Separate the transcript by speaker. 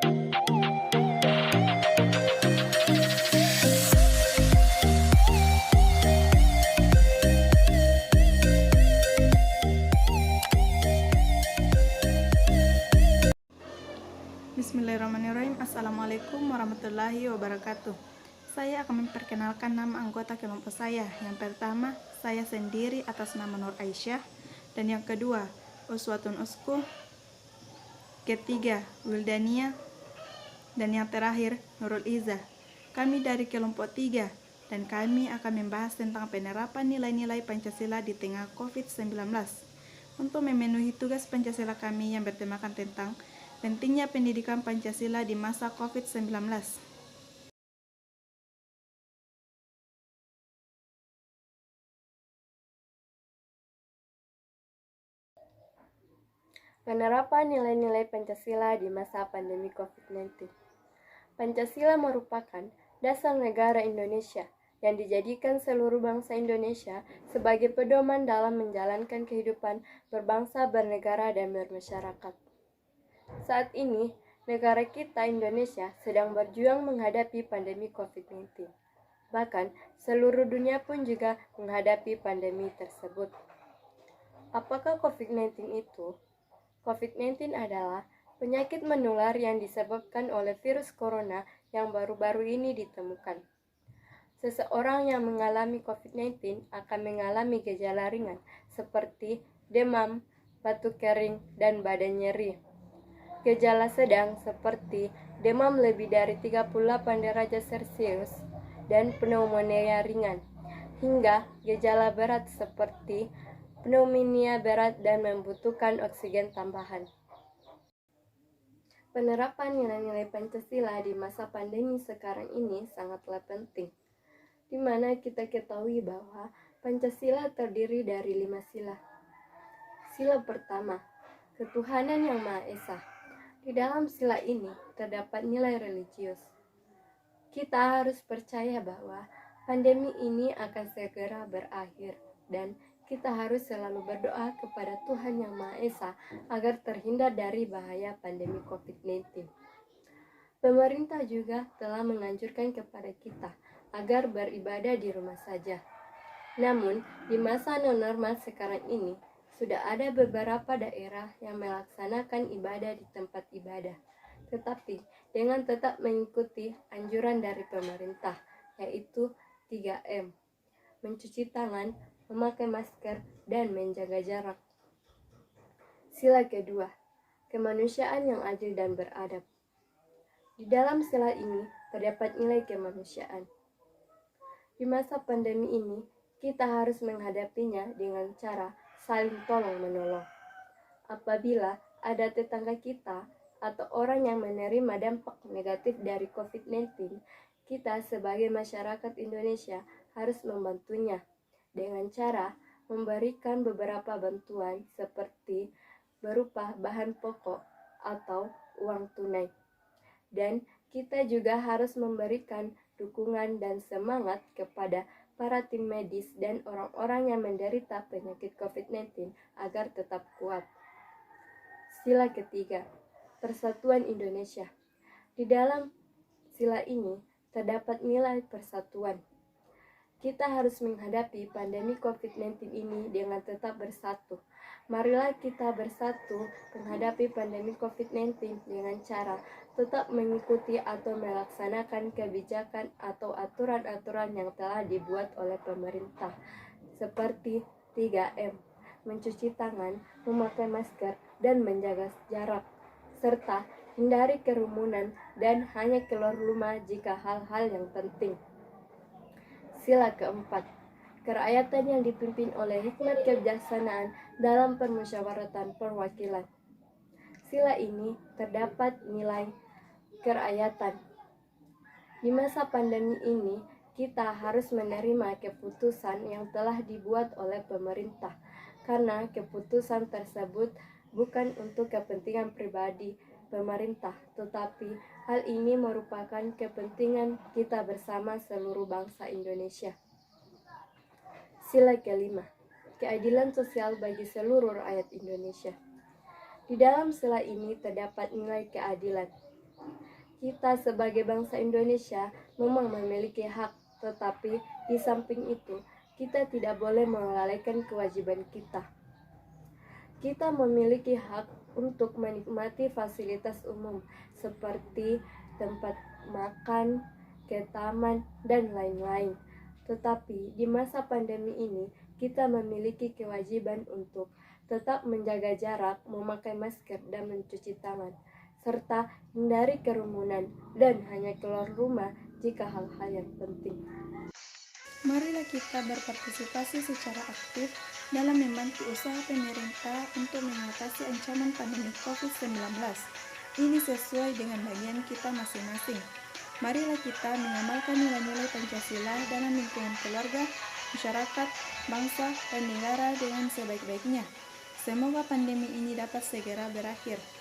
Speaker 1: Bismillahirrahmanirrahim. Assalamualaikum warahmatullahi wabarakatuh. Saya akan memperkenalkan nama anggota kelompok saya. Yang pertama, saya sendiri atas nama Nur Aisyah. Dan yang kedua, Uswatun Usku. Ketiga, Wildania. Dan yang terakhir, Nurul Izzah. Kami dari kelompok 3 dan kami akan membahas tentang penerapan nilai-nilai Pancasila di tengah COVID-19. Untuk memenuhi tugas Pancasila kami yang bertemakan tentang pentingnya pendidikan Pancasila di masa COVID-19.
Speaker 2: Penerapan nilai-nilai Pancasila di masa pandemi COVID-19. Pancasila merupakan dasar negara Indonesia yang dijadikan seluruh bangsa Indonesia sebagai pedoman dalam menjalankan kehidupan berbangsa, bernegara, dan bermasyarakat. Saat ini, negara kita Indonesia sedang berjuang menghadapi pandemi COVID-19. Bahkan, seluruh dunia pun juga menghadapi pandemi tersebut. Apakah COVID-19 itu? COVID-19 adalah penyakit menular yang disebabkan oleh virus corona yang baru-baru ini ditemukan. Seseorang yang mengalami COVID-19 akan mengalami gejala ringan seperti demam, batuk kering, dan badan nyeri. Gejala sedang seperti demam lebih dari 38 derajat Celcius dan pneumonia ringan, hingga gejala berat seperti pneumonia berat dan membutuhkan oksigen tambahan. Penerapan nilai-nilai Pancasila di masa pandemi sekarang ini sangatlah penting, di mana kita ketahui bahwa Pancasila terdiri dari 5 sila. Sila pertama, ketuhanan yang Maha Esa. Di dalam sila ini terdapat nilai religius. Kita harus percaya bahwa pandemi ini akan segera berakhir dan kita harus selalu berdoa kepada Tuhan Yang Maha Esa agar terhindar dari bahaya pandemi COVID-19. Pemerintah juga telah menganjurkan kepada kita agar beribadah di rumah saja. Namun, di masa non-normal sekarang ini, sudah ada beberapa daerah yang melaksanakan ibadah di tempat ibadah, tetapi dengan tetap mengikuti anjuran dari pemerintah, yaitu 3M, mencuci tangan, memakai masker, dan menjaga jarak. Sila kedua, kemanusiaan yang adil dan beradab. Di dalam sila ini terdapat nilai kemanusiaan. Di masa pandemi ini, kita harus menghadapinya dengan cara saling tolong-menolong. Apabila ada tetangga kita atau orang yang menerima dampak negatif dari COVID-19, kita sebagai masyarakat Indonesia harus membantunya dengan cara memberikan beberapa bantuan seperti berupa bahan pokok atau uang tunai. Dan kita juga harus memberikan dukungan dan semangat kepada para tim medis dan orang-orang yang menderita penyakit COVID-19 agar tetap kuat. Sila ketiga, Persatuan Indonesia. Di dalam sila ini terdapat nilai persatuan. Kita harus menghadapi pandemi COVID-19 ini dengan tetap bersatu. Marilah kita bersatu menghadapi pandemi COVID-19 dengan cara tetap mengikuti atau melaksanakan kebijakan atau aturan-aturan yang telah dibuat oleh pemerintah, seperti 3M, mencuci tangan, memakai masker, dan menjaga jarak, serta hindari kerumunan dan hanya keluar rumah jika hal-hal yang penting. Sila keempat, kerakyatan yang dipimpin oleh hikmat kebijaksanaan dalam permusyawaratan perwakilan. Sila ini terdapat nilai kerakyatan. Di masa pandemi ini, kita harus menerima keputusan yang telah dibuat oleh pemerintah, karena keputusan tersebut bukan untuk kepentingan pribadi pemerintah, tetapi hal ini merupakan kepentingan kita bersama seluruh bangsa Indonesia. Sila kelima, keadilan sosial bagi seluruh rakyat Indonesia. Di dalam sila ini terdapat nilai keadilan. Kita sebagai bangsa Indonesia memang memiliki hak, tetapi di samping itu kita tidak boleh melalaikan kewajiban kita. Kita memiliki hak untuk menikmati fasilitas umum seperti tempat makan, ke taman, dan lain-lain. Tetapi di masa pandemi ini, kita memiliki kewajiban untuk tetap menjaga jarak, memakai masker, dan mencuci tangan, serta hindari kerumunan dan hanya keluar rumah jika hal-hal yang penting.
Speaker 1: Marilah kita berpartisipasi secara aktif dalam membantu usaha pemerintah untuk mengatasi ancaman pandemi COVID-19. Ini sesuai dengan bagian kita masing-masing. Marilah kita mengamalkan nilai-nilai Pancasila dalam lingkungan keluarga, masyarakat, bangsa, dan negara dengan sebaik-baiknya. Semoga pandemi ini dapat segera berakhir.